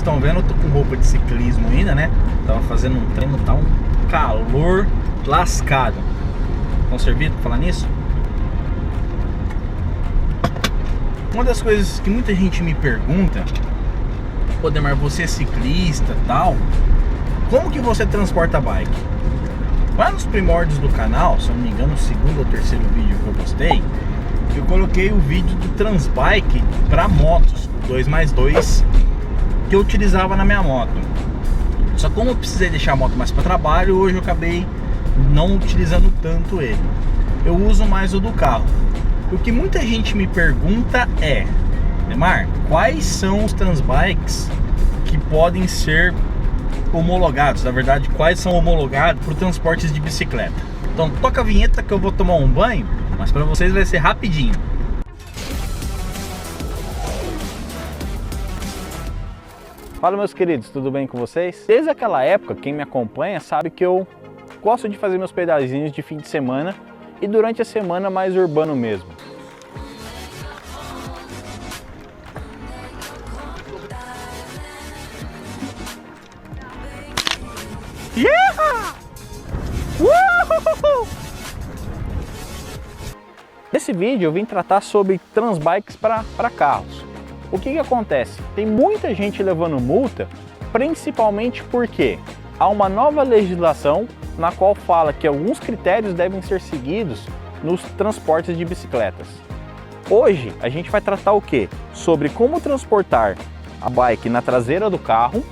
vocês estão vendo, eu tô com roupa de ciclismo ainda, né? Tava fazendo um treino, tá um calor lascado. Vão servir pra falar nisso? Uma das coisas que muita gente me pergunta: pô, Demar, você é ciclista e tal, como que você transporta a bike? Lá nos primórdios do canal, se eu não me engano, o segundo ou terceiro vídeo que eu postei, eu coloquei o vídeo do Transbike para motos, 2x2, que eu utilizava na minha moto. Só que como eu precisei deixar a moto mais para trabalho, hoje eu acabei não utilizando tanto ele. Eu uso mais o do carro. O que muita gente me pergunta é: Demar, quais são os Transbikes que podem ser homologados? Na verdade, quais são homologados para transportes de bicicleta? Então toca a vinheta que eu vou tomar um banho, mas para vocês vai ser rapidinho. Fala, meus queridos, tudo bem com vocês? Desde aquela época, quem me acompanha sabe que eu gosto de fazer meus pedazinhos de fim de semana e durante a semana mais urbano mesmo. Yeah! Nesse vídeo eu vim tratar sobre Transbikes para carros. O que acontece? Tem muita gente levando multa, principalmente porque há uma nova legislação na qual fala que alguns critérios devem ser seguidos nos transportes de bicicletas. Hoje a gente vai tratar o quê? Sobre como transportar a bike na traseira do carro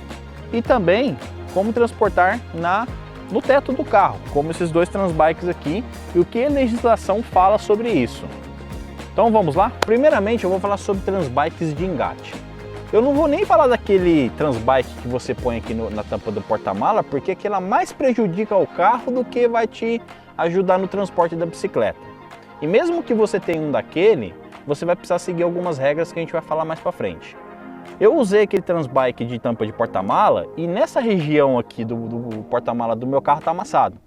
e também como transportar no teto do carro, como esses dois Transbikes aqui, e o que a legislação fala sobre isso. Então vamos lá? Primeiramente eu vou falar sobre Transbikes de engate. Eu não vou nem falar daquele Transbike que você põe aqui na tampa do porta-mala, porque aquela mais prejudica o carro do que vai te ajudar no transporte da bicicleta. E mesmo que você tenha um daquele, você vai precisar seguir algumas regras que a gente vai falar mais pra frente. Eu usei aquele Transbike de tampa de porta-mala e nessa região aqui do porta-mala do meu carro tá amassado.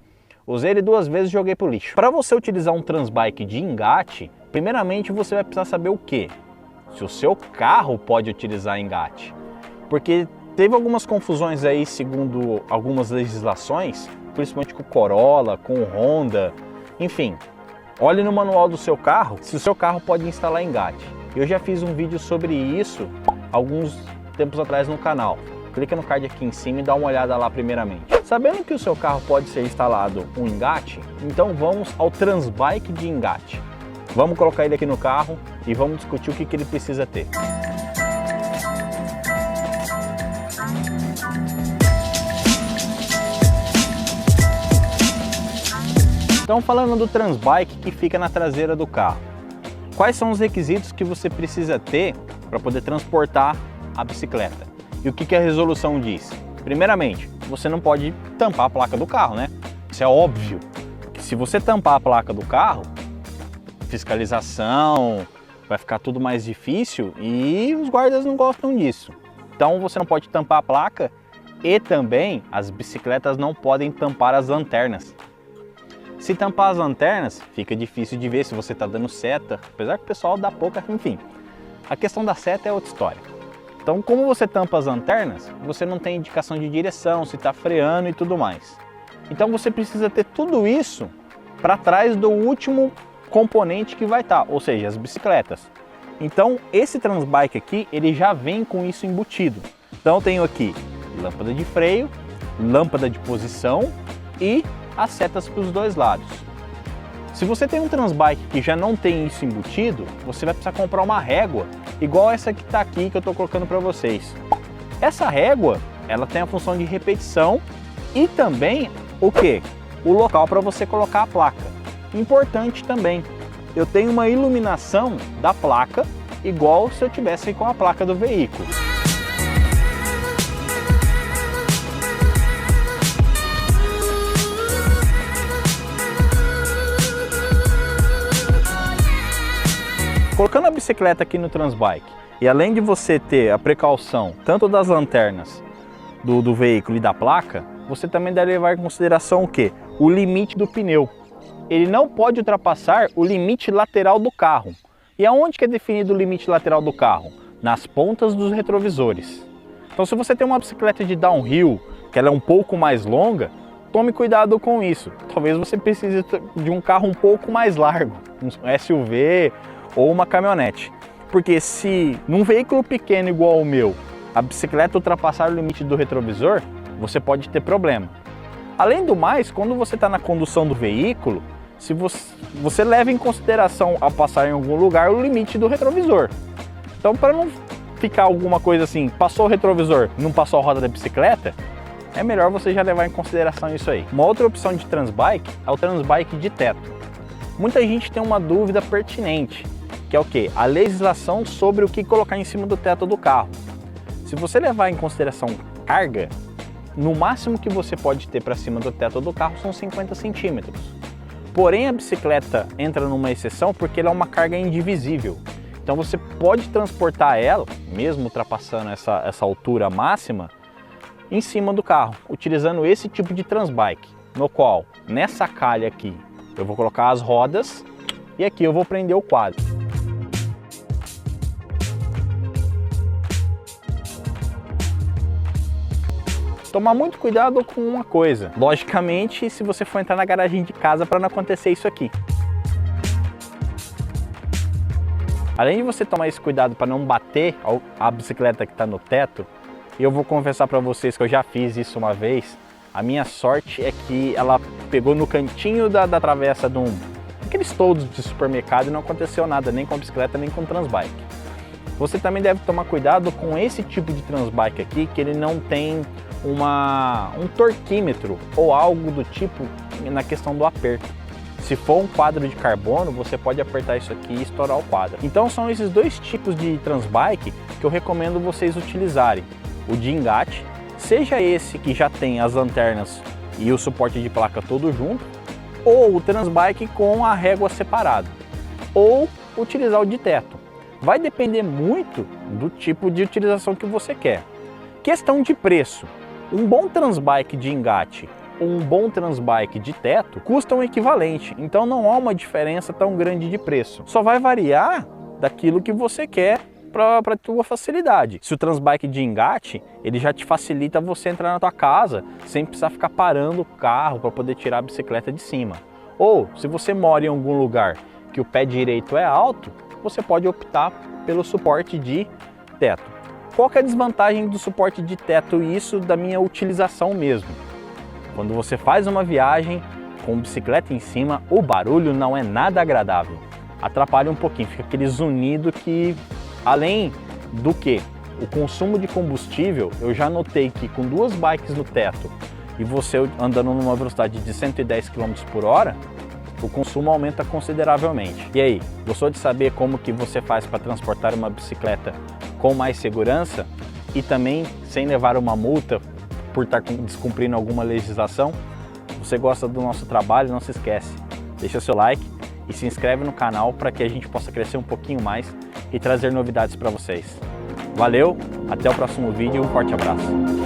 Usei ele 2 vezes e joguei pro lixo. Para você utilizar um Transbike de engate, primeiramente você vai precisar saber o quê? Se o seu carro pode utilizar engate. Porque teve algumas confusões aí segundo algumas legislações, principalmente com o Corolla, com o Honda, enfim. Olhe no manual do seu carro se o seu carro pode instalar engate. Eu já fiz um vídeo sobre isso alguns tempos atrás no canal. Clica no card aqui em cima e dá uma olhada lá primeiramente. Sabendo que o seu carro pode ser instalado um engate, então vamos ao Transbike de engate. Vamos colocar ele aqui no carro e vamos discutir o que ele precisa ter. Então, falando do Transbike que fica na traseira do carro, quais são os requisitos que você precisa ter para poder transportar a bicicleta? E o que a resolução diz? Primeiramente, você não pode tampar a placa do carro, né? Isso é óbvio, que se você tampar a placa do carro, fiscalização, vai ficar tudo mais difícil e os guardas não gostam disso. Então você não pode tampar a placa e também as bicicletas não podem tampar as lanternas. Se tampar as lanternas, fica difícil de ver se você está dando seta, apesar que o pessoal dá pouca, enfim. A questão da seta é outra história. Então, como você tampa as lanternas, você não tem indicação de direção, se está freando e tudo mais. Então você precisa ter tudo isso para trás do último componente que vai estar, ou seja, as bicicletas. Então, esse Transbike aqui, ele já vem com isso embutido. Então, eu tenho aqui lâmpada de freio, lâmpada de posição e as setas para os dois lados. Se você tem um Transbike que já não tem isso embutido, você vai precisar comprar uma régua, igual essa que está aqui que eu estou colocando para vocês. Essa régua, ela tem a função de repetição e também o quê? O local para você colocar a placa. Importante também, eu tenho uma iluminação da placa igual se eu tivesse com a placa do veículo. Colocando a bicicleta aqui no Transbike, e além de você ter a precaução tanto das lanternas do veículo e da placa, você também deve levar em consideração o quê? O limite do pneu. Ele não pode ultrapassar o limite lateral do carro. E aonde que é definido o limite lateral do carro? Nas pontas dos retrovisores. Então se você tem uma bicicleta de downhill, que ela é um pouco mais longa, tome cuidado com isso. Talvez você precise de um carro um pouco mais largo, um SUV ou uma caminhonete. Porque se num veículo pequeno igual o meu, a bicicleta ultrapassar o limite do retrovisor, você pode ter problema. Além do mais, quando você está na condução do veículo, se você leva em consideração ao passar em algum lugar o limite do retrovisor. Então, para não ficar alguma coisa assim, passou o retrovisor, não passou a roda da bicicleta, é melhor você já levar em consideração isso aí. Uma outra opção de transbike é o transbike de teto. Muita gente tem uma dúvida pertinente, que é o quê? A legislação sobre o que colocar em cima do teto do carro. Se você levar em consideração carga, no máximo que você pode ter para cima do teto do carro são 50 centímetros. Porém, a bicicleta entra numa exceção porque ela é uma carga indivisível. Então você pode transportar ela, mesmo ultrapassando essa altura máxima, em cima do carro, utilizando esse tipo de transbike, no qual, nessa calha aqui, eu vou colocar as rodas e aqui eu vou prender o quadro. Tomar muito cuidado com uma coisa, logicamente, se você for entrar na garagem de casa para não acontecer isso aqui. Além de você tomar esse cuidado para não bater a bicicleta que está no teto, eu vou confessar para vocês que eu já fiz isso uma vez. A minha sorte é que ela pegou no cantinho da travessa de aqueles toldos de supermercado e não aconteceu nada, nem com a bicicleta, nem com o transbike. Você também deve tomar cuidado com esse tipo de transbike aqui, que ele não tem um torquímetro ou algo do tipo na questão do aperto. Se for um quadro de carbono, você pode apertar isso aqui e estourar o quadro. Então são esses dois tipos de transbike que eu recomendo vocês utilizarem. O de engate, seja esse que já tem as lanternas e o suporte de placa todo junto, ou o transbike com a régua separada, ou utilizar o de teto. Vai depender muito do tipo de utilização que você quer. Questão de preço. Um bom transbike de engate ou um bom transbike de teto custam o equivalente, então não há uma diferença tão grande de preço. Só vai variar daquilo que você quer para a tua facilidade. Se o transbike de engate, ele já te facilita você entrar na tua casa sem precisar ficar parando o carro para poder tirar a bicicleta de cima. Ou se você mora em algum lugar que o pé direito é alto, você pode optar pelo suporte de teto. Qual que é a desvantagem do suporte de teto e isso da minha utilização mesmo? Quando você faz uma viagem com bicicleta em cima, o barulho não é nada agradável. Atrapalha um pouquinho, fica aquele zunido que, além do que o consumo de combustível, eu já notei que com duas bikes no teto e você andando numa velocidade de 110 km por hora, o consumo aumenta consideravelmente. E aí, gostou de saber como que você faz para transportar uma bicicleta com mais segurança e também sem levar uma multa por estar descumprindo alguma legislação? Se você gosta do nosso trabalho, não se esquece, deixa seu like e se inscreve no canal para que a gente possa crescer um pouquinho mais e trazer novidades para vocês. Valeu, até o próximo vídeo, um forte abraço.